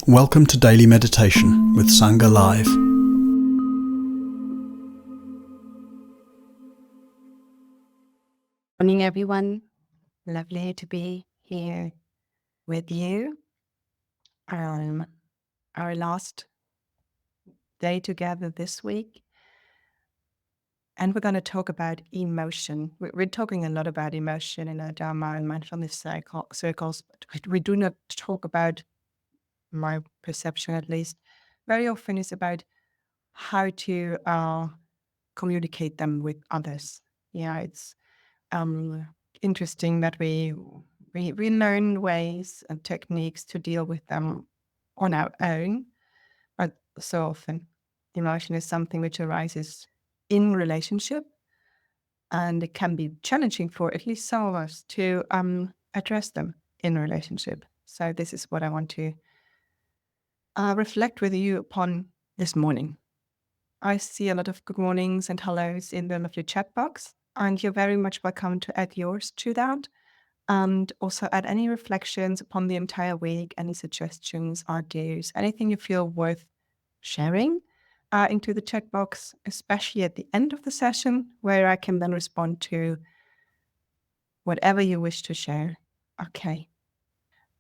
Welcome to Daily Meditation with Sangha Live. Morning, everyone. Lovely to be here with you. Our last day together this week, and we're going to talk about emotion. We're talking a lot about emotion in our Dharma and mindfulness circles, but we do not talk about, my perception at least, very often is about how to communicate them with others. Yeah, it's interesting that we learn ways and techniques to deal with them on our own, but so often emotion is something which arises in relationship, and it can be challenging for at least some of us to address them in relationship. So this is what I want to reflect with you upon this morning. I see a lot of good mornings and hellos in the lovely chat box, and you're very much welcome to add yours to that. And also add any reflections upon the entire week, any suggestions, ideas, anything you feel worth sharing into the chat box, especially at the end of the session, where I can then respond to whatever you wish to share. Okay.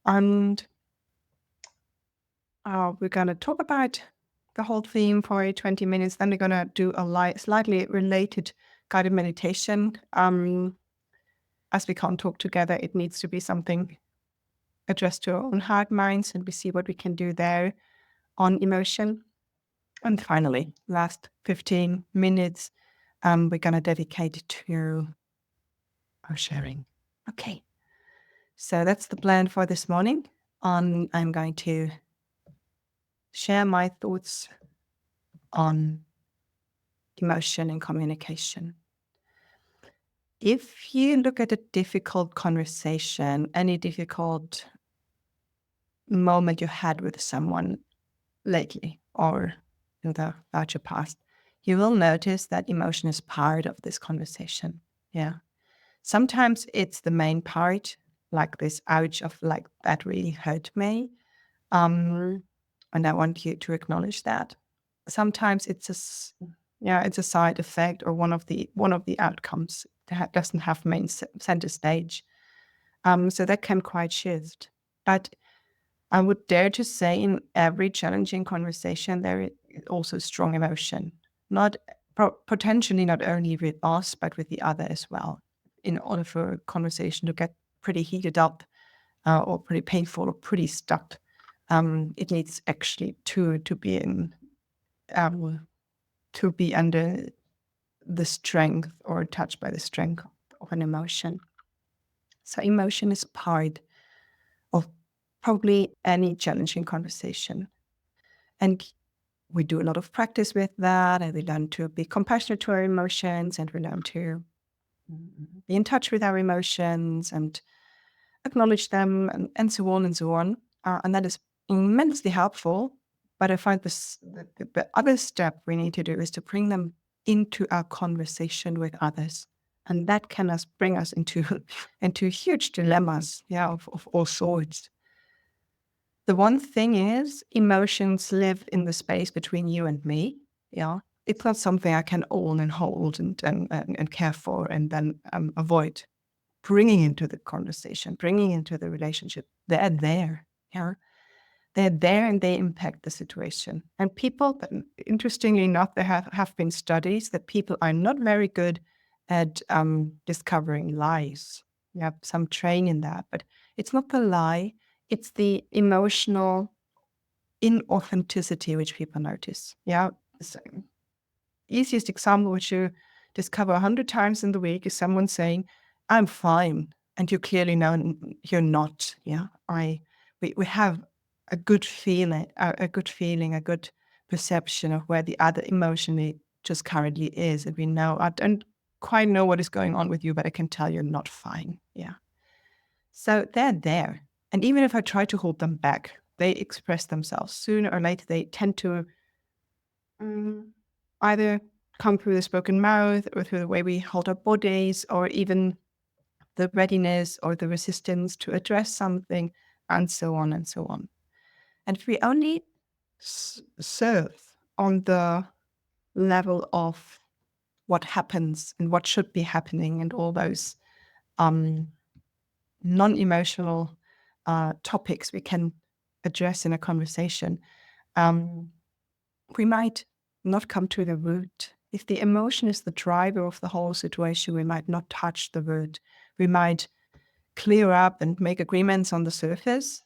And we're going to talk about the whole theme for 20 minutes. Then we're going to do a slightly related guided meditation. As we can't talk together, it needs to be something addressed to our own heart minds, and we see what we can do there on emotion. And finally, last 15 minutes, we're going to dedicate to our sharing. Okay, so that's the plan for this morning. I'm going to share my thoughts on emotion and communication. If you look at a difficult conversation, any difficult moment you had with someone lately or in the larger past, you will notice that emotion is part of this conversation. Yeah. Sometimes it's the main part, like this ouch of like, that really hurt me. And I want you to acknowledge that. Sometimes it's a side effect or one of the outcomes that doesn't have main center stage. So that can quite shift. But I would dare to say in every challenging conversation, there is also strong emotion, potentially not only with us, but with the other as well. In order for a conversation to get pretty heated up or pretty painful or pretty stuck, it needs actually to be under the strength or touched by the strength of an emotion. So emotion is part of probably any challenging conversation. And we do a lot of practice with that, and we learn to be compassionate to our emotions, and we learn to be in touch with our emotions and acknowledge them, and so on and so on. And that is immensely helpful. But I find the other step we need to do is to bring them into our conversation with others. And that can bring us into huge dilemmas, of all sorts. The one thing is, emotions live in the space between you and me. Yeah, it's not something I can own and hold and care for and then avoid bringing into the conversation, bringing into the relationship. They're there. Yeah, they're there and they impact the situation. And people, interestingly enough, there have been studies that people are not very good at discovering lies. You have some train in that, but it's not the lie. It's the emotional inauthenticity which people notice. Yeah. So, easiest example, which you discover 100 times in the week, is someone saying, "I'm fine," and you clearly know you're not. Yeah. We have a good feeling, a good perception of where the other emotionally just currently is, and we know, I don't quite know what is going on with you, but I can tell you're not fine. Yeah. So they're there. And even if I try to hold them back, they express themselves. Sooner or later, they tend to either come through the spoken mouth or through the way we hold our bodies, or even the readiness or the resistance to address something, and so on and so on. And if we only serve on the level of what happens and what should be happening and all those non-emotional topics we can address in a conversation, we might not come to the root. If the emotion is the driver of the whole situation, we might not touch the root. We might clear up and make agreements on the surface,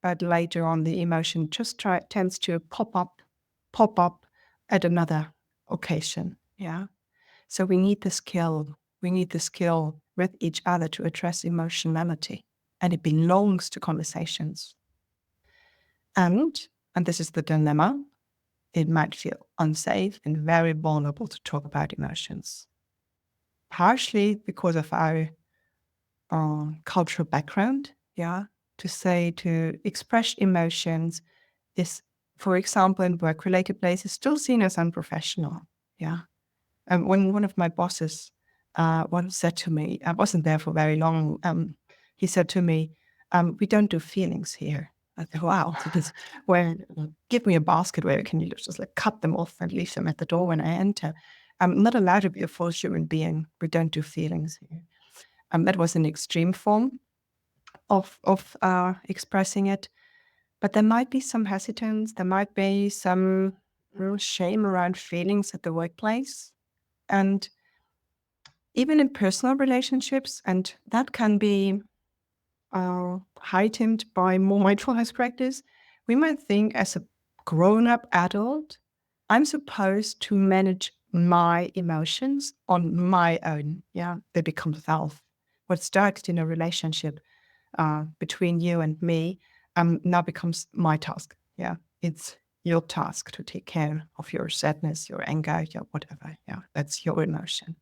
but later on the emotion just tends to pop up at another occasion. Yeah. So we need the skill. We need the skill with each other to address emotionality, and it belongs to conversations. And this is the dilemma, it might feel unsafe and very vulnerable to talk about emotions. Partially because of our cultural background, to express emotions is, for example, in work-related places, still seen as unprofessional. Yeah. When one of my bosses once said to me, I wasn't there for very long, he said to me, we don't do feelings here. I thought, wow, give me a basket where can you just like cut them off and leave them at the door when I enter. I'm not allowed to be a full human being. We don't do feelings here. That was an extreme form of expressing it. But there might be some hesitance. There might be some real shame around feelings at the workplace. And even in personal relationships, and that can be heightened by more mindfulness practice, we might think as a grown-up adult, I'm supposed to manage my emotions on my own. Yeah, they become self. What started in a relationship between you and me now becomes my task. Yeah, it's your task to take care of your sadness, your anger, your whatever. Yeah, that's your emotion.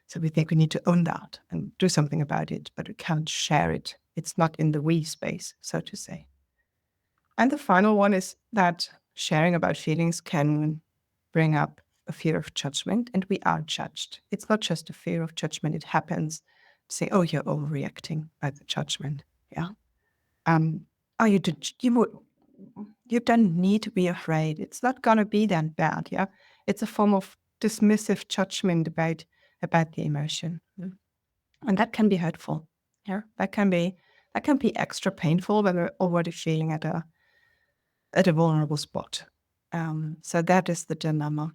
So we think we need to own that and do something about it, but we can't share it. It's not in the we space, so to say. And the final one is that sharing about feelings can bring up a fear of judgment, and we are judged. It's not just a fear of judgment. It happens. Say, oh, you're overreacting by the judgment. Yeah. Oh, you don't need to be afraid. It's not gonna be that bad. Yeah. It's a form of dismissive judgment about the emotion. And that can be hurtful. Yeah. That can be extra painful when we're already feeling at a vulnerable spot. So that is the dilemma.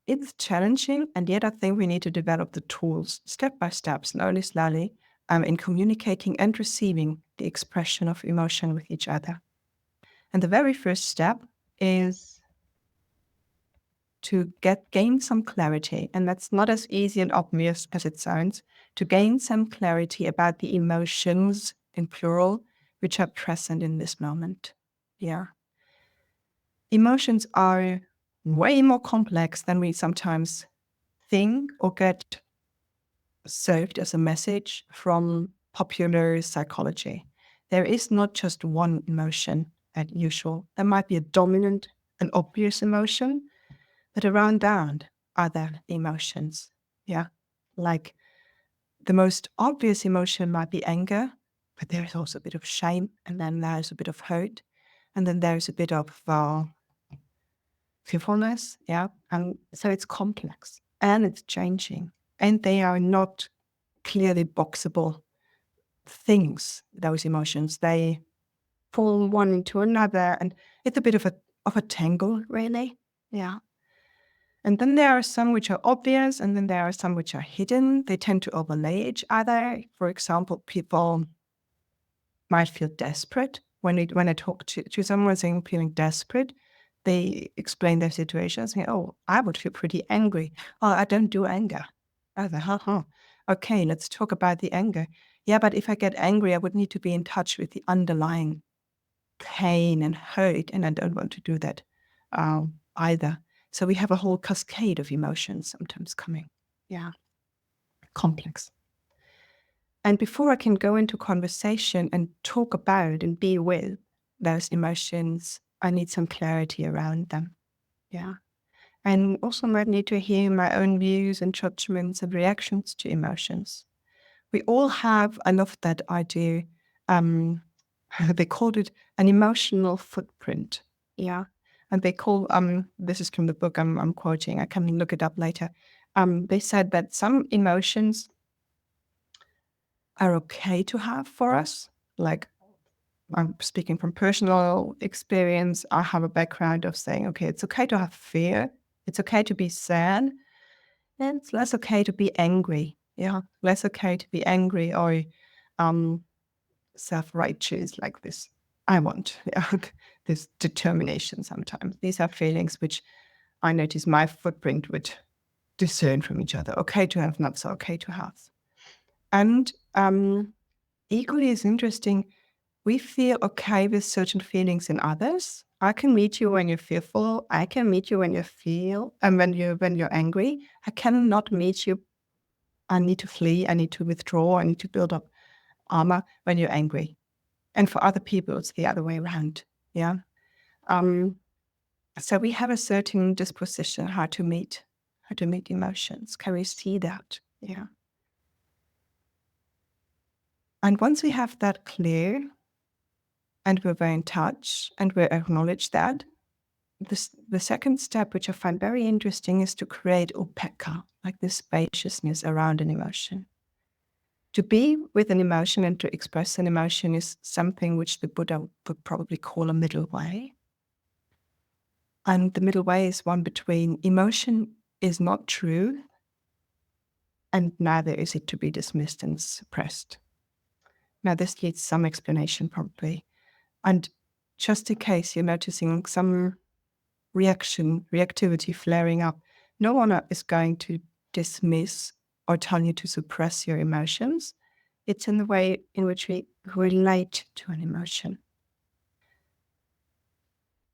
It's challenging, and yet I think we need to develop the tools step by step, slowly, in communicating and receiving the expression of emotion with each other. And the very first step is to gain some clarity, and that's not as easy and obvious as it sounds, to gain some clarity about the emotions, in plural, which are present in this moment. Yeah. Emotions are way more complex than we sometimes think or get served as a message from popular psychology. There is not just one emotion as usual. There might be a dominant and obvious emotion, but around that are there emotions. Yeah. Like the most obvious emotion might be anger, but there is also a bit of shame, and then there's a bit of hurt, and then there's a bit of fearfulness. Yeah. And so it's complex and it's changing, and they are not clearly boxable things, those emotions. They fall one into another, and it's a bit of a tangle, really. Yeah. And then there are some which are obvious, and then there are some which are hidden. They tend to overlay each other. For example, people might feel desperate when I talk to someone saying feeling desperate. They explain their situation, saying, "Oh, I would feel pretty angry. Oh, I don't do anger." I say, "Huh. Okay, let's talk about the anger. Yeah, but if I get angry, I would need to be in touch with the underlying pain and hurt, and I don't want to do that either." So we have a whole cascade of emotions sometimes coming. Yeah, complex. And before I can go into conversation and talk about and be with those emotions, I need some clarity around them. Yeah. And also might need to hear my own views and judgments and reactions to emotions. We all have, I love that idea, they called it an emotional footprint. Yeah. And they call, this is from the book I'm quoting, I can look it up later. They said that some emotions are okay to have for us. Like, I'm speaking from personal experience. I have a background of saying, okay, it's okay to have fear. It's okay to be sad. And it's less okay to be angry. Yeah. Less okay to be angry or self-righteous like this. I want this determination sometimes. These are feelings which I notice my footprint would discern from each other. Okay to have, not so okay to have. And equally as interesting, we feel okay with certain feelings in others. I can meet you when you're fearful. I can meet you when you feel, and when you're angry. I cannot meet you. I need to flee. I need to withdraw. I need to build up armor when you're angry. And for other people, it's the other way around. Yeah. So we have a certain disposition how to meet emotions. Can we see that? Yeah. And once we have that clear, and we're very in touch, and we acknowledge that, the second step, which I find very interesting, is to create upekkha, like this spaciousness around an emotion. To be with an emotion and to express an emotion is something which the Buddha would probably call a middle way. And the middle way is one between emotion is not true, and neither is it to be dismissed and suppressed. Now, this needs some explanation probably. And just in case you're noticing some reactivity flaring up, no one is going to dismiss or tell you to suppress your emotions. It's in the way in which we relate to an emotion.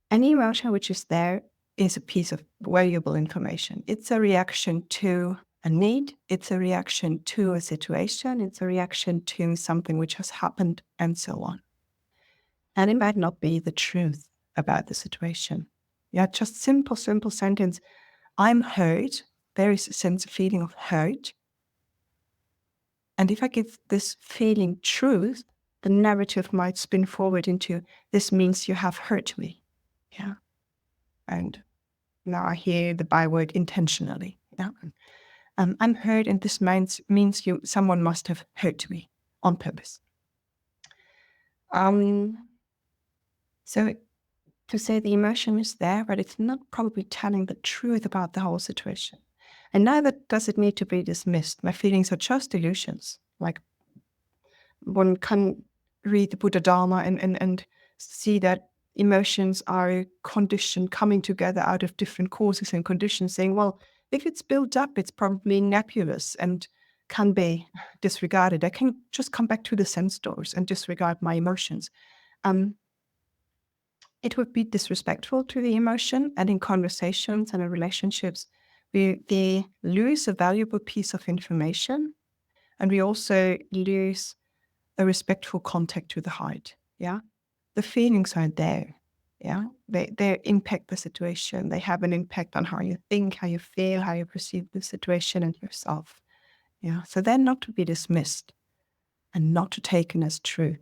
Any emotion which is there is a piece of valuable information. It's a reaction to a need. It's a reaction to a situation. It's a reaction to something which has happened, and so on. And it might not be the truth about the situation. Yeah, just simple sentence. I'm hurt. There is a sense of feeling of hurt. And if I give this feeling truth, the narrative might spin forward into, this means you have hurt me. Yeah. And now I hear the byword intentionally. Yeah. I'm hurt, and this means someone must have hurt me on purpose. So to say the emotion is there, but it's not probably telling the truth about the whole situation. And neither does it need to be dismissed. My feelings are just illusions. Like, one can read the Buddha Dharma and see that emotions are conditioned, coming together out of different causes and conditions, saying, well, if it's built up, it's probably nebulous and can be disregarded. I can just come back to the sense doors and disregard my emotions. It would be disrespectful to the emotion, and in conversations and in relationships, we lose a valuable piece of information, and we also lose a respectful contact to the heart. Yeah, the feelings are there. Yeah, they impact the situation. They have an impact on how you think, how you feel, how you perceive the situation and yourself. Yeah, so they're not to be dismissed and not to taken as true.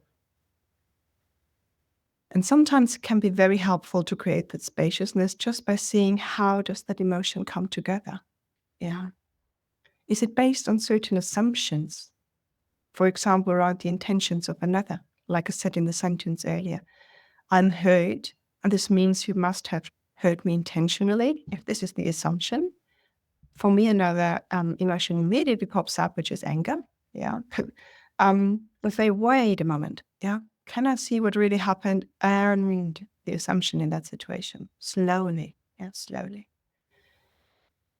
And sometimes it can be very helpful to create that spaciousness just by seeing, how does that emotion come together? Yeah. Is it based on certain assumptions? For example, around the intentions of another, like I said in the sentence earlier. I'm hurt, and this means you must have hurt me intentionally, if this is the assumption. For me, another emotion immediately pops up, which is anger. Yeah. But say, wait a moment. Yeah. Can I see what really happened and the assumption in that situation? Slowly. Yeah, slowly.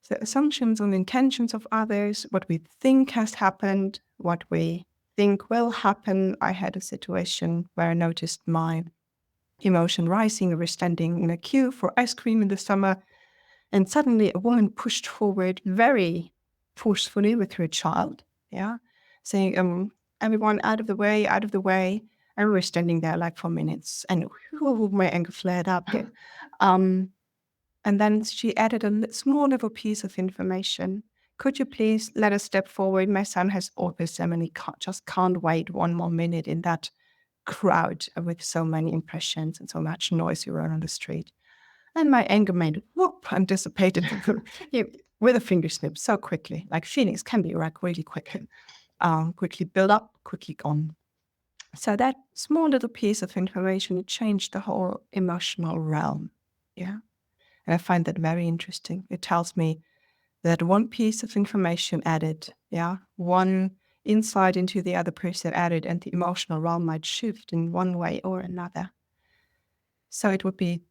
So assumptions on the intentions of others, what we think has happened, what we think will happen. I had a situation where I noticed my emotion rising. We were standing in a queue for ice cream in the summer, and suddenly a woman pushed forward very forcefully with her child, yeah, saying, everyone out of the way, out of the way. And we were standing there like for minutes, and my anger flared up. And then she added a small little piece of information. Could you please let us step forward? My son has autism and he just can't wait one more minute in that crowd with so many impressions and so much noise you run on the street. And my anger made whoop and dissipated with a finger snip so quickly. Like feelings can be like really quick, quickly build up, quickly gone. So that small little piece of information, it changed the whole emotional realm. Yeah. And I find that very interesting. It tells me that one piece of information added, one insight into the other person added, and the emotional realm might shift in one way or another. So it would be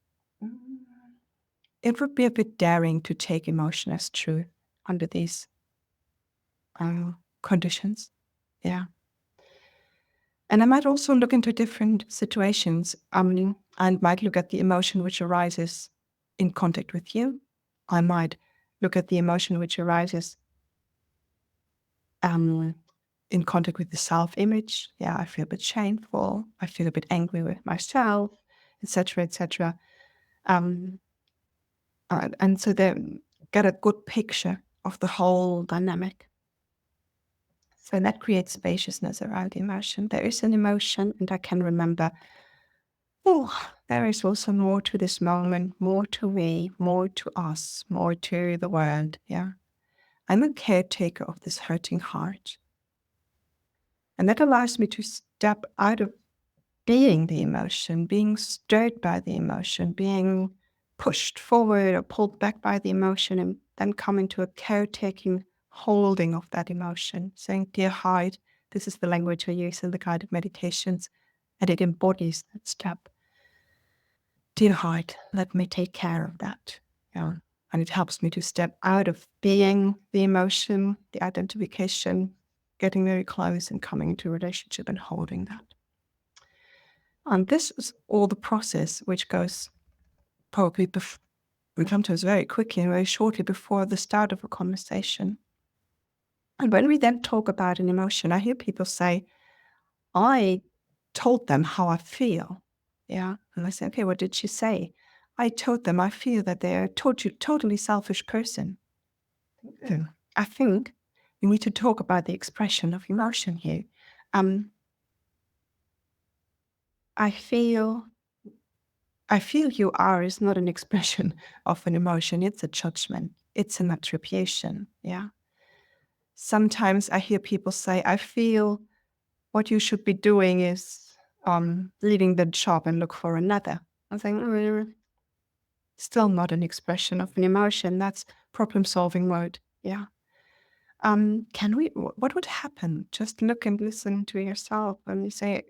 a bit daring to take emotion as true under these conditions. Yeah. And I might also look into different situations and might look at the emotion which arises in contact with you. I might look at the emotion which arises in contact with the self-image. Yeah, I feel a bit shameful. I feel a bit angry with myself, etc., etc. And so they get a good picture of the whole dynamic. So that creates spaciousness around the emotion. There is an emotion, and I can remember, there is also more to this moment, more to me, more to us, more to the world. Yeah. I'm a caretaker of this hurting heart. And that allows me to step out of being the emotion, being stirred by the emotion, being pushed forward or pulled back by the emotion, and then come into a caretaking holding of that emotion, saying, dear heart, this is the language I use in the guided meditations, and it embodies that step. Dear heart, let me take care of that. Yeah. And it helps me to step out of being the emotion, the identification, getting very close and coming into a relationship and holding that. And this is all the process which goes probably we come to us very quickly and very shortly before the start of a conversation. And when we then talk about an emotion, I hear people say, I told them how I feel. Yeah. And I say, okay, what did she say? I told them I feel that they're a totally selfish person. So I think we need to talk about the expression of emotion here. I feel you are is not an expression of an emotion. It's a judgment. It's an attribution. Yeah. Sometimes I hear people say, I feel what you should be doing is leaving the job and look for another. I'm saying, still not an expression of an emotion. That's problem-solving mode. Yeah. What would happen? Just look and listen to yourself and you say,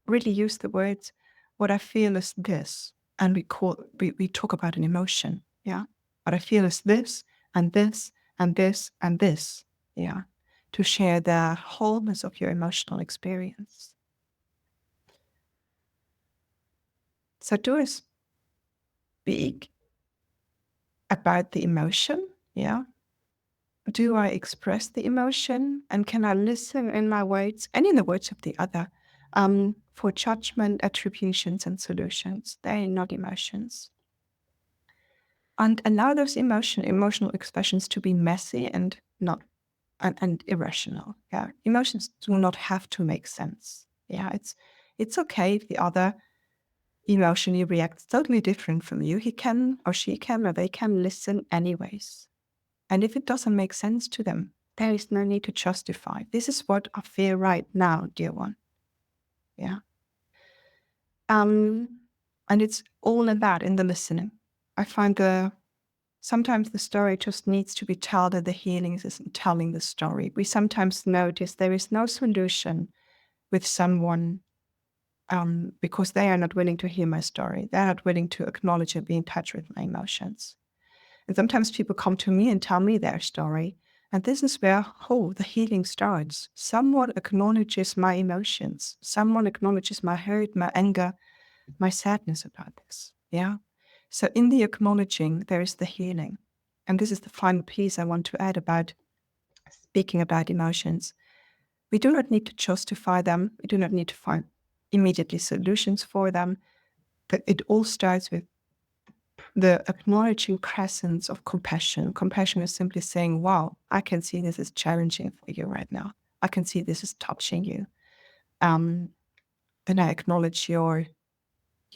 really use the words, what I feel is this. And we talk about an emotion. Yeah. What I feel is this and this and this and this. Yeah. To share the wholeness of your emotional experience. So do I speak about the emotion? Yeah. Do I express the emotion? And can I listen in my words and in the words of the other for judgment, attributions, and solutions? They're not emotions. And allow those emotional expressions to be messy and not and irrational. Yeah. Emotions do not have to make sense. Yeah. It's okay if the other emotionally reacts totally different from you. He can or she can or they can listen anyways. And if it doesn't make sense to them, there is no need to justify. This is what I feel right now, dear one. Yeah. And it's all in that, in the listening. I find sometimes the story just needs to be told, and the healing is in telling the story. We sometimes notice there is no solution with someone because they are not willing to hear my story. They're not willing to acknowledge and be in touch with my emotions. And sometimes people come to me and tell me their story. And this is where, the healing starts. Someone acknowledges my emotions. Someone acknowledges my hurt, my anger, my sadness about this. Yeah. So in the acknowledging, there is the healing. And this is the final piece I want to add about speaking about emotions. We do not need to justify them. We do not need to find immediately solutions for them. But it all starts with the acknowledging presence of compassion. Compassion is simply saying, wow, I can see this is challenging for you right now. I can see this is touching you. And I acknowledge your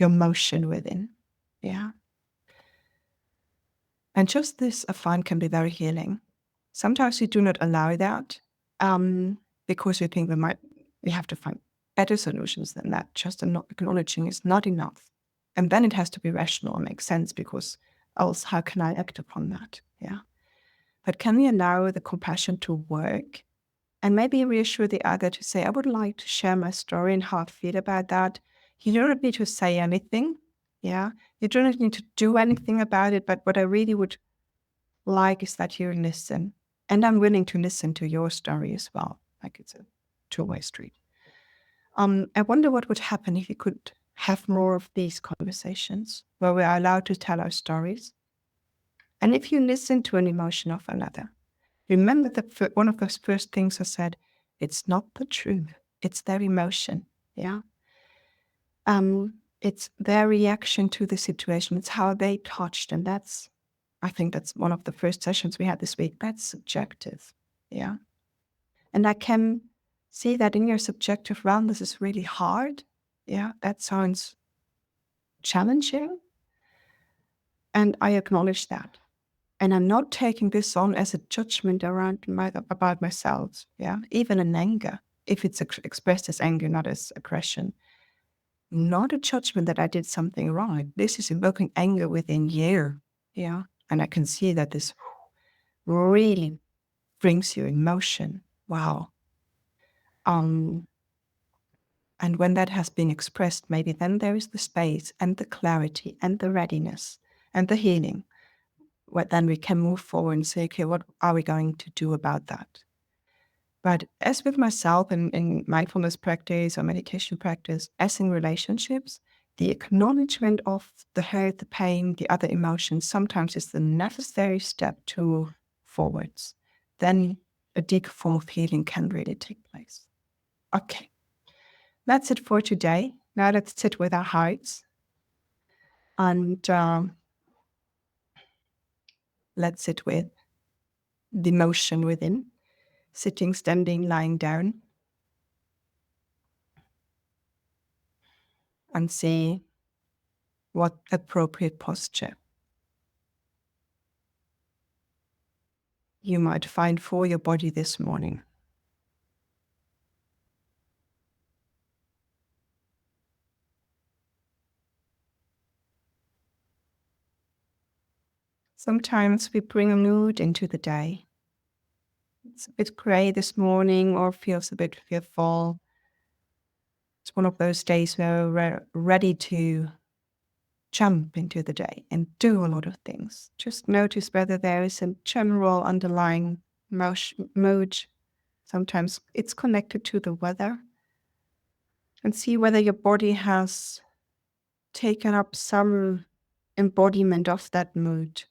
motion within. Yeah. And just this, I find, can be very healing. Sometimes we do not allow that because we think we have to find better solutions than that. Just acknowledging is not enough. And then it has to be rational and make sense, because else how can I act upon that? Yeah. But can we allow the compassion to work and maybe reassure the other to say, I would like to share my story and how I feel about that. You don't need to say anything. Yeah. You don't need to do anything about it. But what I really would like is that you listen. And I'm willing to listen to your story as well. Like it's a two-way street. I wonder what would happen if we could have more of these conversations where we are allowed to tell our stories. And if you listen to an emotion of another, remember that one of those first things I said, it's not the truth, it's their emotion. Yeah. It's their reaction to the situation. It's how they touched. And I think that's one of the first sessions we had this week. That's subjective. Yeah. And I can see that in your subjective realm, this is really hard. Yeah. That sounds challenging. And I acknowledge that. And I'm not taking this on as a judgment about myself. Yeah. Even in anger, if it's expressed as anger, not as aggression. Not a judgment that I did something wrong. This is invoking anger within you. Yeah. And I can see that this really brings you emotion. Wow. And when that has been expressed, maybe then there is the space and the clarity and the readiness and the healing, where then we can move forward and say, okay, what are we going to do about that? But as with myself in mindfulness practice or meditation practice, as in relationships, the acknowledgement of the hurt, the pain, the other emotions sometimes is the necessary step to forwards. Then a deep form of healing can really take place. Okay, that's it for today. Now let's sit with our hearts and let's sit with the motion within, sitting, standing, lying down, and see what appropriate posture you might find for your body this morning. Sometimes we bring a mood into the day. It's a bit gray this morning or feels a bit fearful. It's one of those days where we're ready to jump into the day and do a lot of things. Just notice whether there is a general underlying mood. Sometimes it's connected to the weather. And see whether your body has taken up some embodiment of that mood.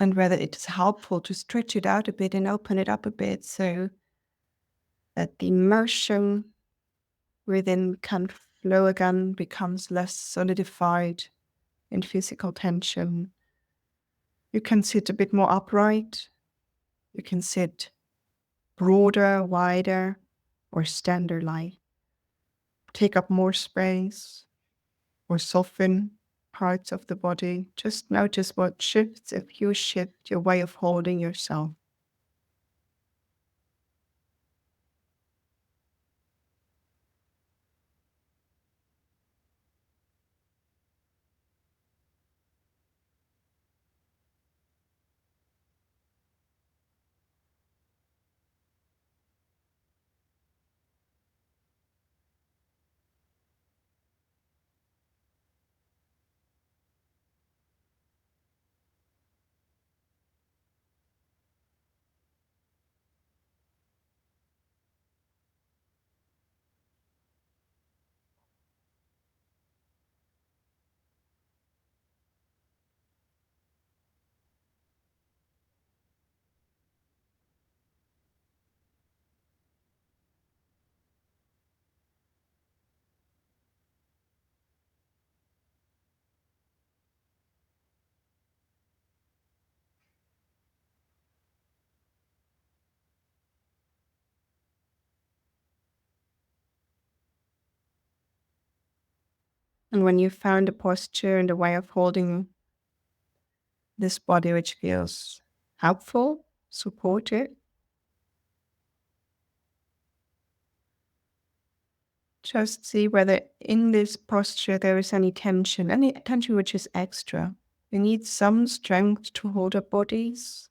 And whether it is helpful to stretch it out a bit and open it up a bit so that the emotion within can flow again, becomes less solidified in physical tension. You can sit a bit more upright. You can sit broader, wider, or stand-like. Take up more space or soften parts of the body. Just notice what shifts if you shift your way of holding yourself. And when you found a posture and a way of holding this body which feels helpful, supportive, just see whether in this posture there is any tension which is extra. We need some strength to hold our bodies,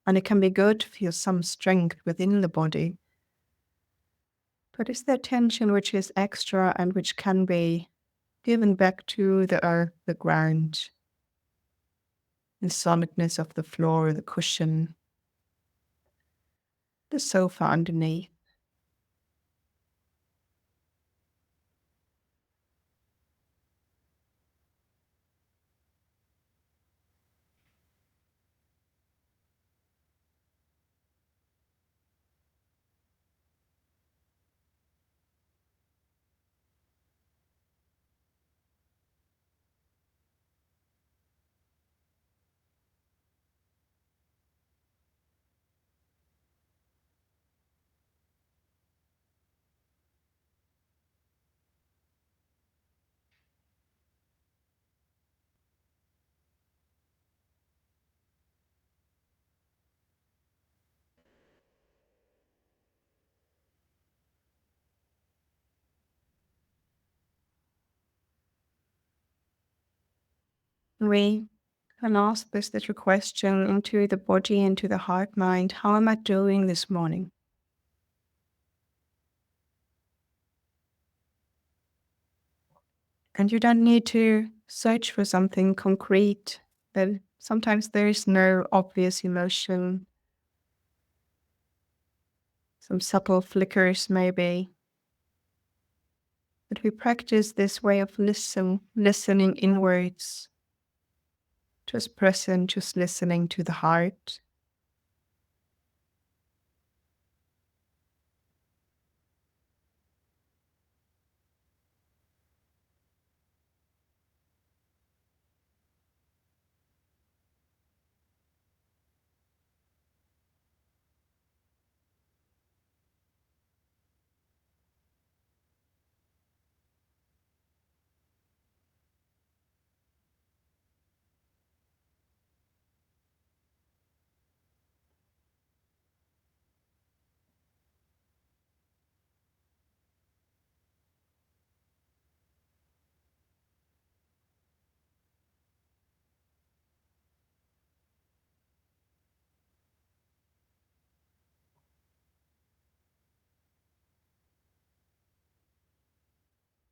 and it can be good to feel some strength within the body. But is there tension which is extra and which can be given back to the earth, the ground, the solidness of the floor, the cushion, the sofa underneath? We can ask this little question into the body, into the heart mind. How am I doing this morning? And you don't need to search for something concrete. That sometimes there is no obvious emotion, some subtle flickers maybe. But we practice this way of listening inwards, just present, just listening to the heart.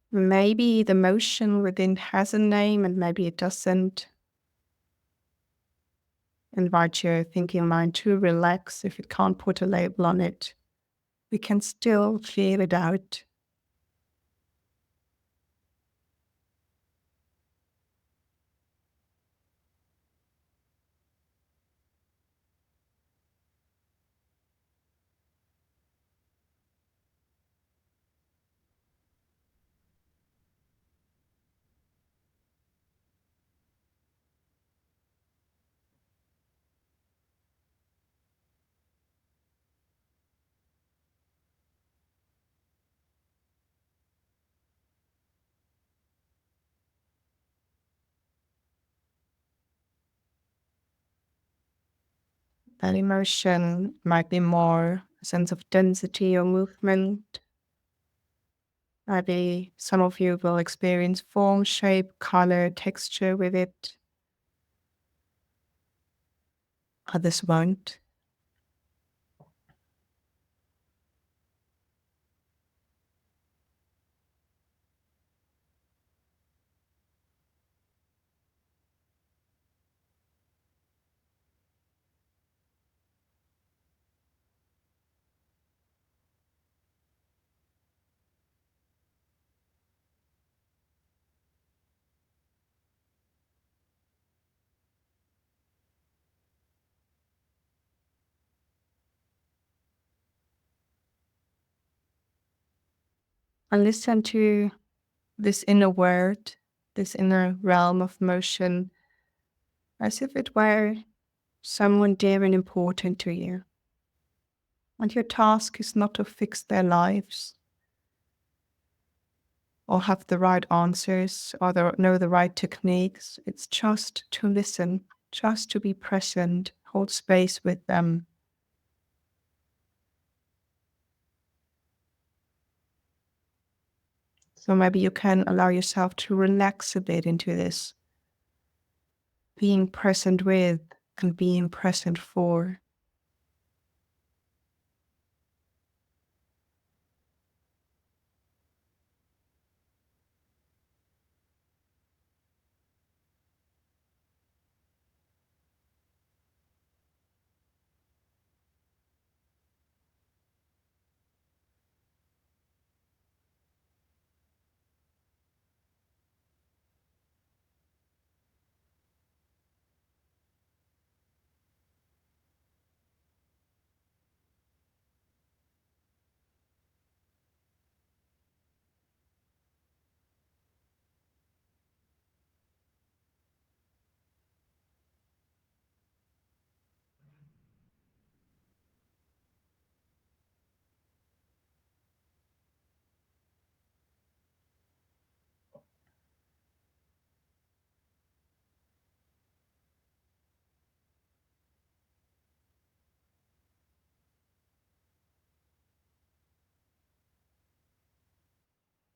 Maybe the motion within has a name and maybe it doesn't. Invite your thinking mind to relax if it can't put a label on it. We can still feel it out. That emotion might be more a sense of density or movement. Maybe some of you will experience form, shape, color, texture with it. Others won't. And listen to this inner word, this inner realm of motion, as if it were someone dear and important to you. And your task is not to fix their lives. or have the right answers or know the right techniques. It's just to listen, just to be present, hold space with them. So maybe you can allow yourself to relax a bit into this, being present with and being present for.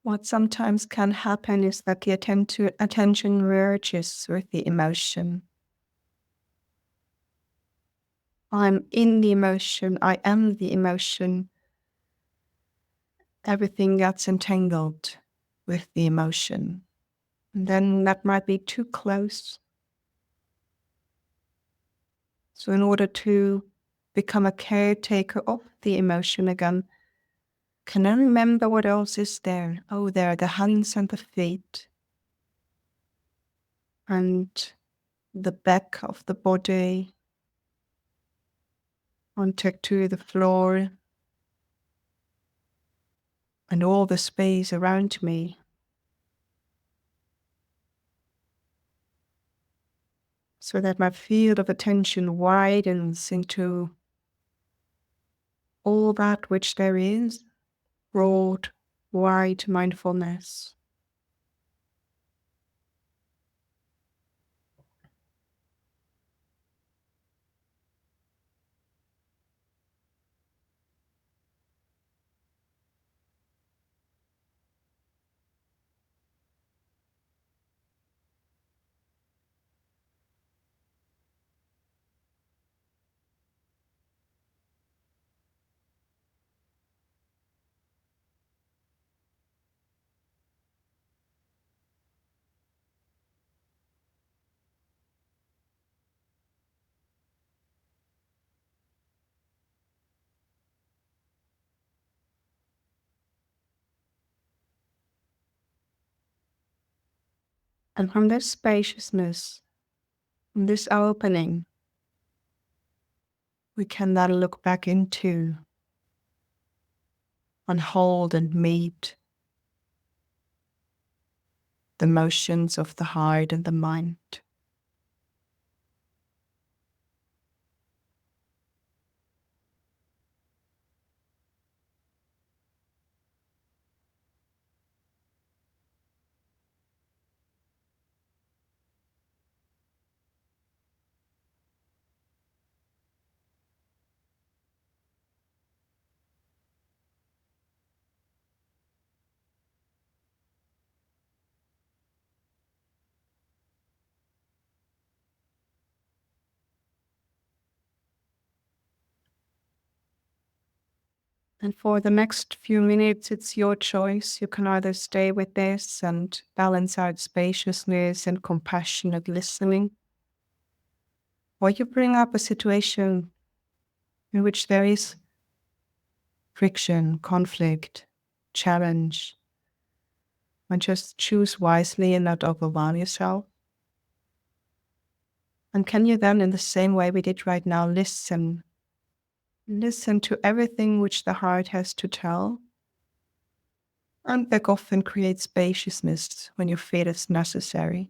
What sometimes can happen is that the attention merges with the emotion. I'm in the emotion, I am the emotion. Everything gets entangled with the emotion. And then that might be too close. So in order to become a caretaker of the emotion again, can I remember what else is there? Oh, there are the hands and the feet. And the back of the body, contact to the floor, and all the space around me. So that my field of attention widens into all that which there is, broad, wide mindfulness. And from this spaciousness, from this opening, we can then look back into and hold and meet the motions of the heart and the mind. And for the next few minutes, it's your choice. You can either stay with this and balance out spaciousness and compassionate listening, or you bring up a situation in which there is friction, conflict, challenge, and just choose wisely and not overwhelm yourself. And can you then, in the same way we did right now, listen to everything which the heart has to tell, and back off and create spaciousness when you feel it's necessary.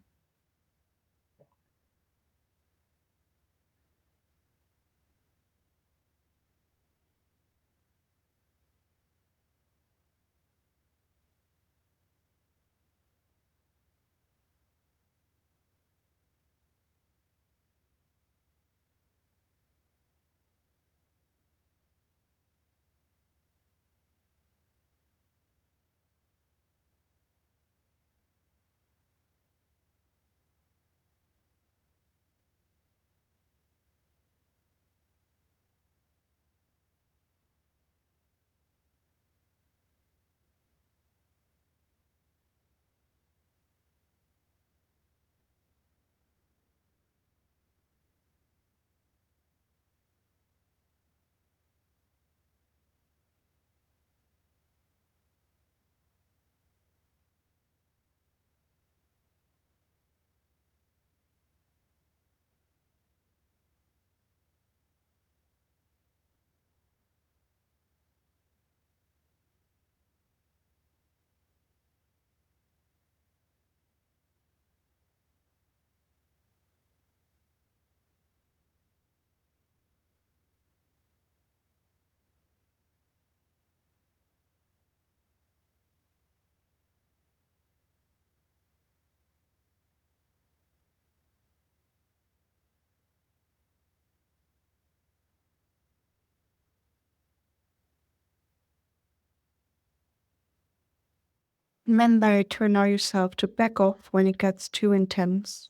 Remember to allow yourself to back off when it gets too intense.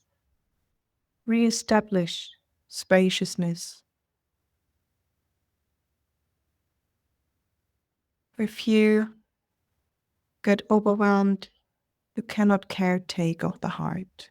Re-establish spaciousness. If you get overwhelmed, you cannot caretake of the heart.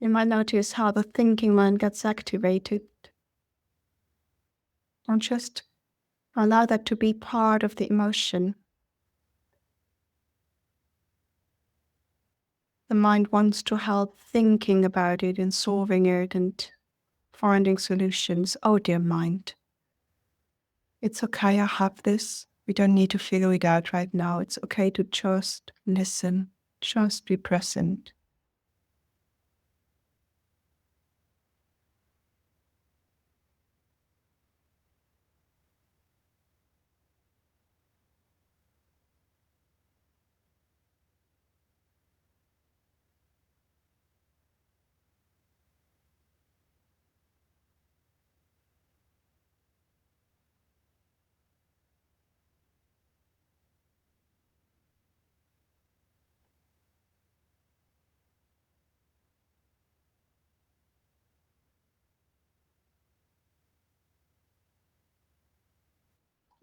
You might notice how the thinking mind gets activated. And just allow that to be part of the emotion. The mind wants to help thinking about it and solving it and finding solutions. Oh, dear mind. It's okay, I have this. We don't need to figure it out right now. It's okay to just listen, just be present.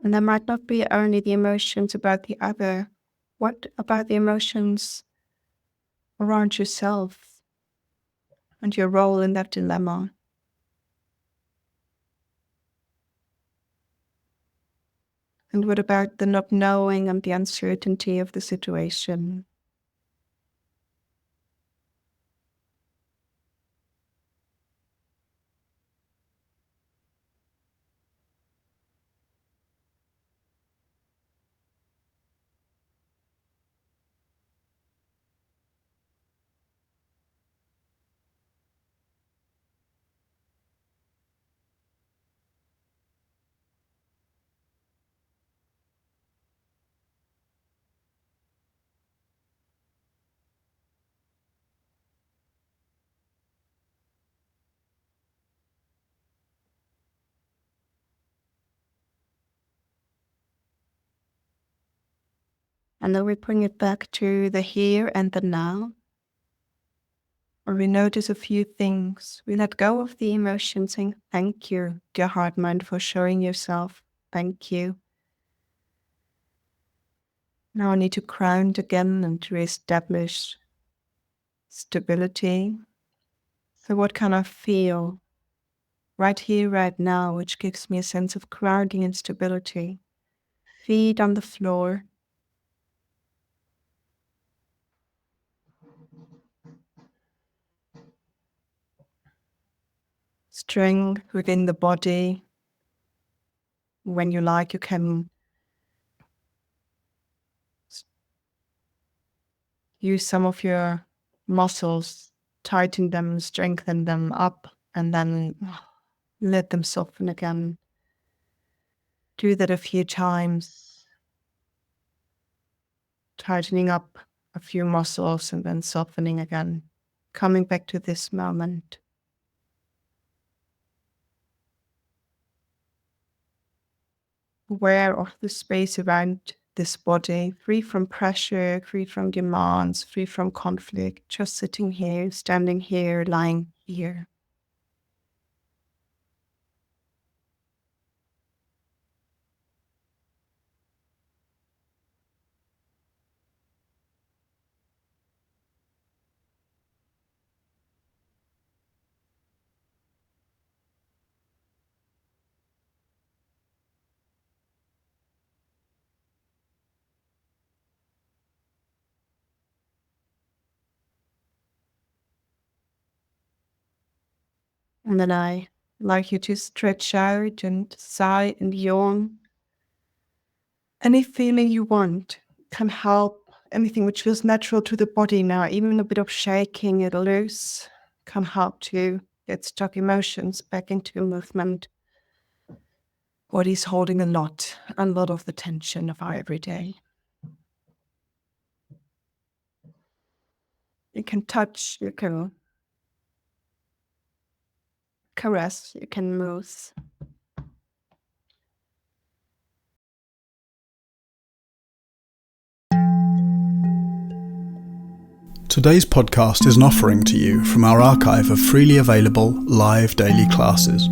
And there might not be only the emotions about the other. What about the emotions around yourself and your role in that dilemma? And what about the not knowing and the uncertainty of the situation? And then we bring it back to the here and the now. Or we notice a few things. We let go of the emotion, saying, thank you, dear heart mind, for showing yourself. Thank you. Now I need to ground again and reestablish stability. So what can I feel right here, right now, which gives me a sense of grounding and stability? Feet on the floor. Strength within the body. When you like, you can use some of your muscles, tighten them, strengthen them up, and then let them soften again. Do that a few times, tightening up a few muscles and then softening again, coming back to this moment. Aware of the space around this body, free from pressure, free from demands, free from conflict, just sitting here, standing here, lying here. And then I like you to stretch out and sigh and yawn. Any feeling you want can help. Anything which feels natural to the body now, even a bit of shaking it loose, can help to get stuck emotions back into movement. Body's holding a lot of the tension of our everyday. You can touch, you can caress, you can move. Today's podcast is an offering to you from our archive of freely available live daily classes.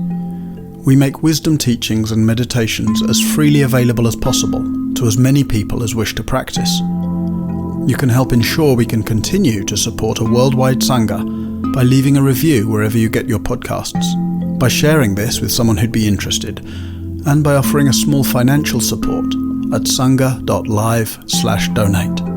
We make wisdom teachings and meditations as freely available as possible to as many people as wish to practice. You can help ensure we can continue to support a worldwide Sangha by leaving a review wherever you get your podcasts, by sharing this with someone who'd be interested, and by offering a small financial support at sangha.live/donate.